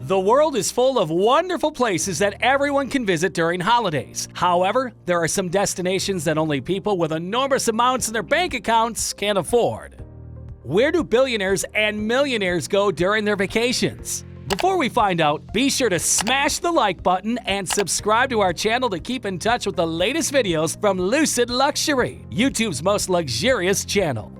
The world is full of wonderful places that everyone can visit during holidays. However, there are some destinations that only people with enormous amounts in their bank accounts can afford. Where do billionaires and millionaires go during their vacations? Before we find out, be sure to smash the like button and subscribe to our channel to keep in touch with the latest videos from Lucid Luxury, YouTube's most luxurious channel.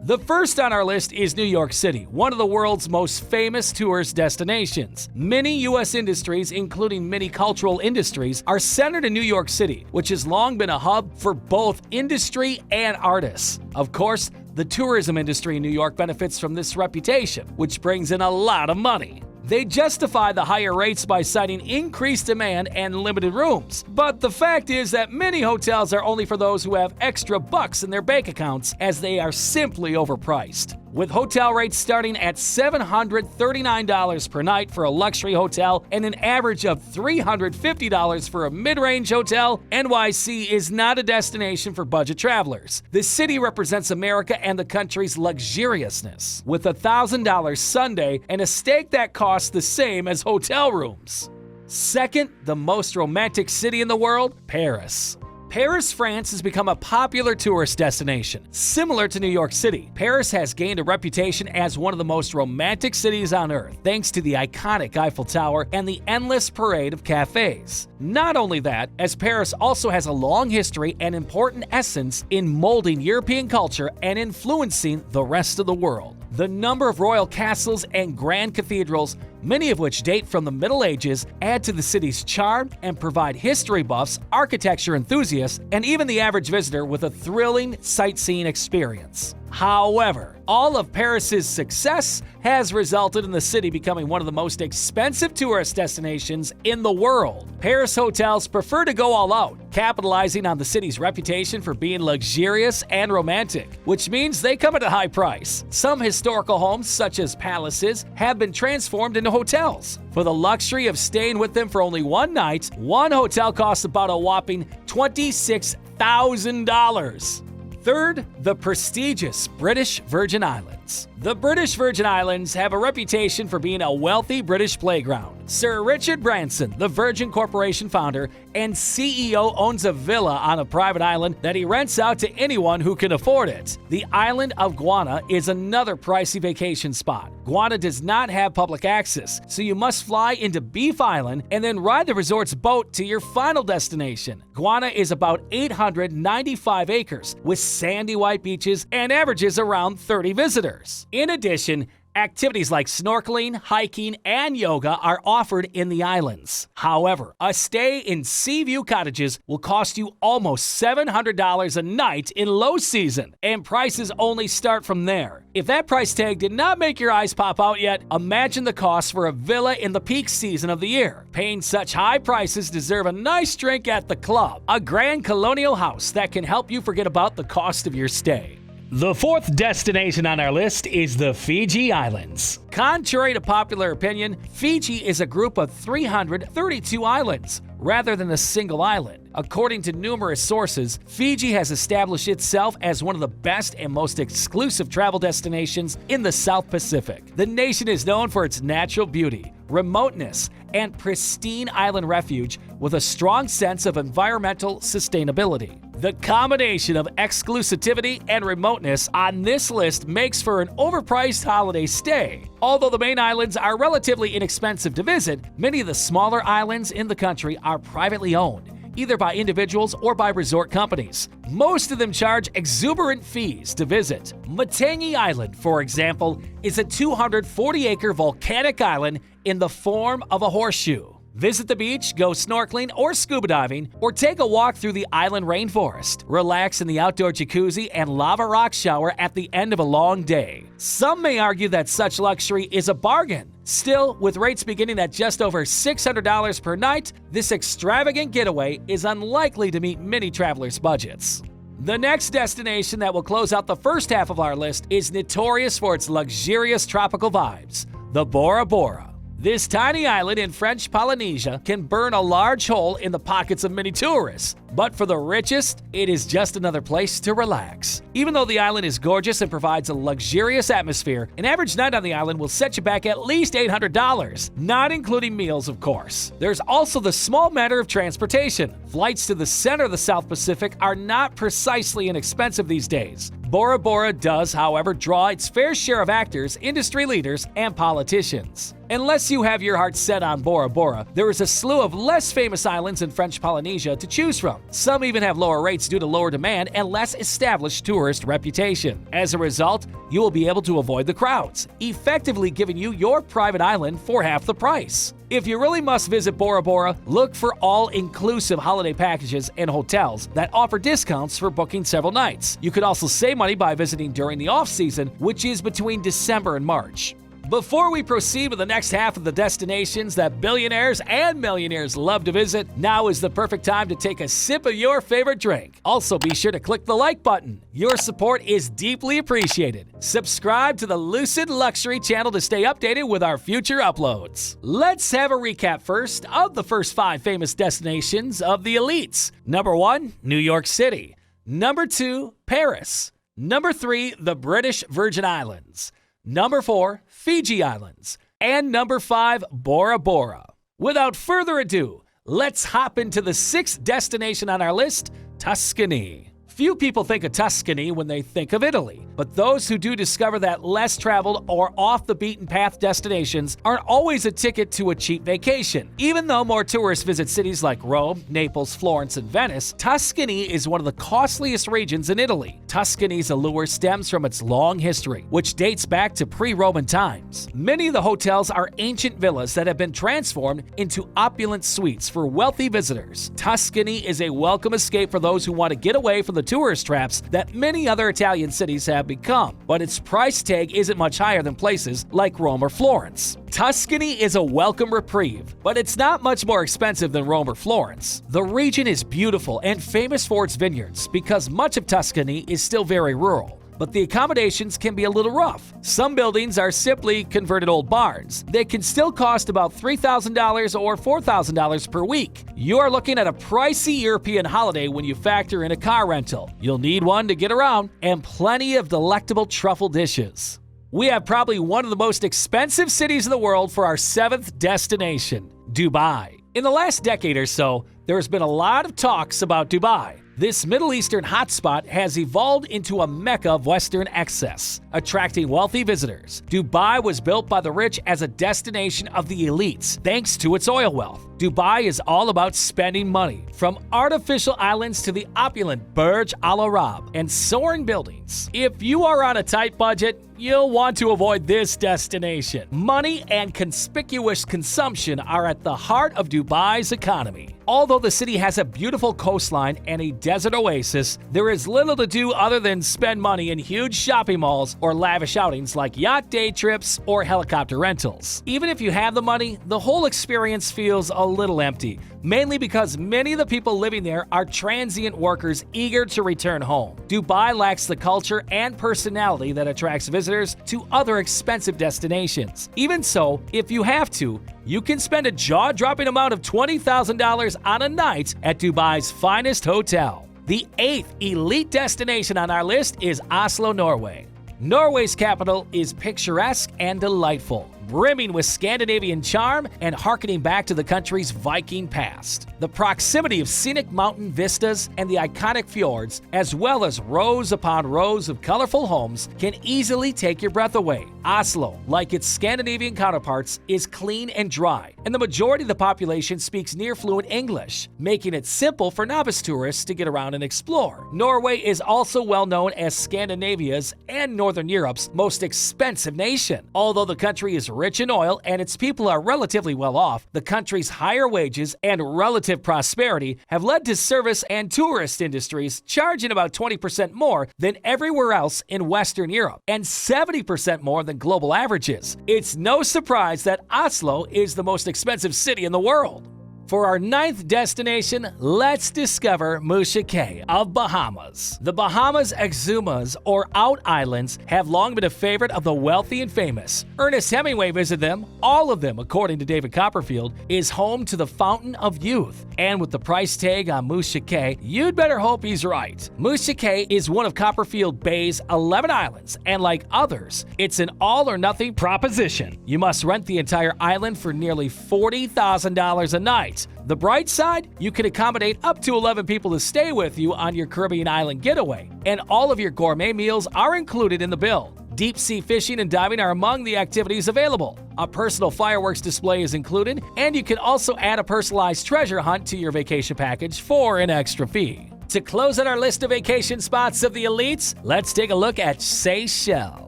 The first on our list is New York City, one of the world's most famous tourist destinations. Many U.S. industries, including many cultural industries, are centered in New York City, which has long been a hub for both industry and artists. Of course, the tourism industry in New York benefits from this reputation, which brings in a lot of money. They justify the higher rates by citing increased demand and limited rooms. But the fact is that many hotels are only for those who have extra bucks in their bank accounts, as they are simply overpriced. With hotel rates starting at $739 per night for a luxury hotel and an average of $350 for a mid-range hotel, NYC is not a destination for budget travelers. The city represents America and the country's luxuriousness, with a $1,000 sundae and a steak that costs the same as hotel rooms. Second, the most romantic city in the world, Paris. Paris, France has become a popular tourist destination. Similar to New York City, Paris has gained a reputation as one of the most romantic cities on earth, thanks to the iconic Eiffel Tower and the endless parade of cafes. Not only that, as Paris also has a long history and important essence in molding European culture and influencing the rest of the world. The number of royal castles and grand cathedrals, many of which date from the Middle Ages, add to the city's charm and provide history buffs, architecture enthusiasts, and even the average visitor with a thrilling sightseeing experience. However, all of Paris's success has resulted in the city becoming one of the most expensive tourist destinations in the world. Paris hotels prefer to go all out, capitalizing on the city's reputation for being luxurious and romantic, which means they come at a high price. Some historical homes, such as palaces, have been transformed into hotels. For the luxury of staying with them for only one night, one hotel costs about a whopping $26,000. Third, the prestigious British Virgin Islands. The British Virgin Islands have a reputation for being a wealthy British playground. Sir Richard Branson, the Virgin Corporation founder and CEO, owns a villa on a private island that he rents out to anyone who can afford it. The island of Guana is another pricey vacation spot. Guana does not have public access, so you must fly into Beef Island and then ride the resort's boat to your final destination. Guana is about 895 acres, with sandy white beaches and averages around 30 visitors. In addition, activities like snorkeling, hiking, and yoga are offered in the islands. However, a stay in Seaview Cottages will cost you almost $700 a night in low season, and prices only start from there. If that price tag did not make your eyes pop out yet, imagine the cost for a villa in the peak season of the year. Paying such high prices deserve a nice drink at the club, a grand colonial house that can help you forget about the cost of your stay. The fourth destination on our list is the Fiji Islands. Contrary to popular opinion, Fiji is a group of 332 islands, rather than a single island. According to numerous sources, Fiji has established itself as one of the best and most exclusive travel destinations in the South Pacific. The nation is known for its natural beauty, remoteness, and pristine island refuge with a strong sense of environmental sustainability. The combination of exclusivity and remoteness on this list makes for an overpriced holiday stay. Although the main islands are relatively inexpensive to visit, many of the smaller islands in the country are privately owned, either by individuals or by resort companies. Most of them charge exuberant fees to visit. Matangi Island, for example, is a 240-acre volcanic island in the form of a horseshoe. Visit the beach, go snorkeling or scuba diving, or take a walk through the island rainforest. Relax in the outdoor jacuzzi and lava rock shower at the end of a long day. Some may argue that such luxury is a bargain. Still, with rates beginning at just over $600 per night, this extravagant getaway is unlikely to meet many travelers' budgets. The next destination that will close out the first half of our list is notorious for its luxurious tropical vibes, the Bora Bora. This tiny island in French Polynesia can burn a large hole in the pockets of many tourists. But for the richest, it is just another place to relax. Even though the island is gorgeous and provides a luxurious atmosphere, an average night on the island will set you back at least $800, not including meals, of course. There's also the small matter of transportation. Flights to the center of the South Pacific are not precisely inexpensive these days. Bora Bora does, however, draw its fair share of actors, industry leaders, and politicians. Unless you have your heart set on Bora Bora, there is a slew of less famous islands in French Polynesia to choose from. Some even have lower rates due to lower demand and less established tourist reputation. As a result, you will be able to avoid the crowds, effectively giving you your private island for half the price. If you really must visit Bora Bora, look for all-inclusive holiday packages and hotels that offer discounts for booking several nights. You could also save money by visiting during the off-season, which is between December and March. Before we proceed with the next half of the destinations that billionaires and millionaires love to visit, now is the perfect time to take a sip of your favorite drink. Also, be sure to click the like button. Your support is deeply appreciated. Subscribe to the Lucid Luxury channel to stay updated with our future uploads. Let's have a recap first of the first 5 famous destinations of the elites. Number 1, New York City. Number 2, Paris. Number 3, the British Virgin Islands. Number 4, Fiji Islands. And number 5, Bora Bora. Without further ado, let's hop into the 6th destination on our list, Tuscany. Few people think of Tuscany when they think of Italy, but those who do discover that less traveled or off-the-beaten-path destinations aren't always a ticket to a cheap vacation. Even though more tourists visit cities like Rome, Naples, Florence, and Venice, Tuscany is one of the costliest regions in Italy. Tuscany's allure stems from its long history, which dates back to pre-Roman times. Many of the hotels are ancient villas that have been transformed into opulent suites for wealthy visitors. Tuscany is a welcome escape for those who want to get away from the tourist traps that many other Italian cities have become, but its price tag isn't much higher than places like Rome or Florence. Tuscany is a welcome reprieve, but it's not much more expensive than Rome or Florence. The region is beautiful and famous for its vineyards because much of Tuscany is still very rural. But the accommodations can be a little rough. Some buildings are simply converted old barns. They can still cost about $3,000 or $4,000 per week. You are looking at a pricey European holiday when you factor in a car rental. You'll need one to get around, and plenty of delectable truffle dishes. We have probably one of the most expensive cities in the world for our 7th destination, Dubai. In the last decade or so, there has been a lot of talks about Dubai. This Middle Eastern hotspot has evolved into a mecca of Western excess, attracting wealthy visitors. Dubai was built by the rich as a destination of the elites, thanks to its oil wealth. Dubai is all about spending money, from artificial islands to the opulent Burj Al Arab and soaring buildings. If you are on a tight budget, you'll want to avoid this destination. Money and conspicuous consumption are at the heart of Dubai's economy. Although the city has a beautiful coastline and a desert oasis, there is little to do other than spend money in huge shopping malls or lavish outings like yacht day trips or helicopter rentals. Even if you have the money, the whole experience feels a little empty, mainly because many of the people living there are transient workers eager to return home. Dubai lacks the culture and personality that attracts visitors to other expensive destinations. Even so, if you have to, you can spend a jaw-dropping amount of $20,000 on a night at Dubai's finest hotel. The 8th elite destination on our list is Oslo, Norway. Norway's capital is picturesque and delightful, brimming with Scandinavian charm and harkening back to the country's Viking past. The proximity of scenic mountain vistas and the iconic fjords, as well as rows upon rows of colorful homes, can easily take your breath away. Oslo, like its Scandinavian counterparts, is clean and dry, and the majority of the population speaks near-fluent English, making it simple for novice tourists to get around and explore. Norway is also well known as Scandinavia's and Northern Europe's most expensive nation. Although the country is rich in oil and its people are relatively well off, the country's higher wages and relative prosperity have led to service and tourist industries charging about 20% more than everywhere else in Western Europe and 70% more than global averages. It's no surprise that Oslo is the most expensive city in the world. For our 9th destination, let's discover Musha Cay of Bahamas. The Bahamas Exumas, or Out Islands, have long been a favorite of the wealthy and famous. Ernest Hemingway visited them. All of them, according to David Copperfield, is home to the Fountain of Youth. And with the price tag on Musha Cay, you'd better hope he's right. Musha Cay is one of Copperfield Bay's 11 islands, and like others, it's an all-or-nothing proposition. You must rent the entire island for nearly $40,000 a night. The bright side? You can accommodate up to 11 people to stay with you on your Caribbean island getaway, and all of your gourmet meals are included in the bill. Deep-sea fishing and diving are among the activities available. A personal fireworks display is included, and you can also add a personalized treasure hunt to your vacation package for an extra fee. To close out our list of vacation spots of the elites, let's take a look at Seychelles.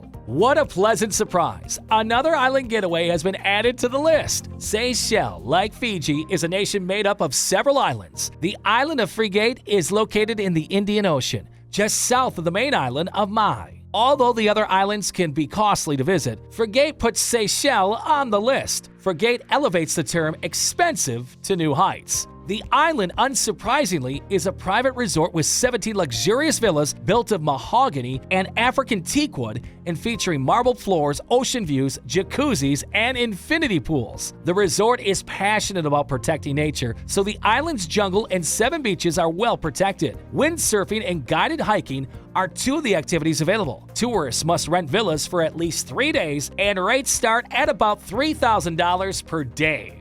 What a pleasant surprise! Another island getaway has been added to the list. Seychelles, like Fiji, is a nation made up of several islands. The island of Frigate is located in the Indian Ocean, just south of the main island of Mai. Although the other islands can be costly to visit, Frigate puts Seychelles on the list. Frigate elevates the term expensive to new heights. The island, unsurprisingly, is a private resort with 17 luxurious villas built of mahogany and African teakwood and featuring marble floors, ocean views, jacuzzis, and infinity pools. The resort is passionate about protecting nature, so the island's jungle and 7 beaches are well protected. Windsurfing and guided hiking are 2 of the activities available. Tourists must rent villas for at least 3 days, and rates start at about $3,000 per day.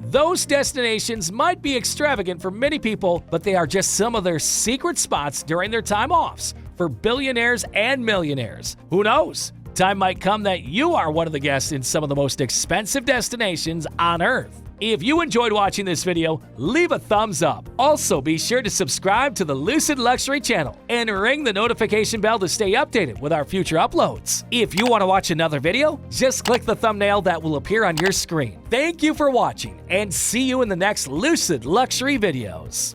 Those destinations might be extravagant for many people, but they are just some of their secret spots during their time offs for billionaires and millionaires. Who knows? Time might come that you are one of the guests in some of the most expensive destinations on Earth. If you enjoyed watching this video, leave a thumbs up. Also, be sure to subscribe to the Lucid Luxury channel and ring the notification bell to stay updated with our future uploads. If you want to watch another video, just click the thumbnail that will appear on your screen. Thank you for watching, and see you in the next Lucid Luxury videos.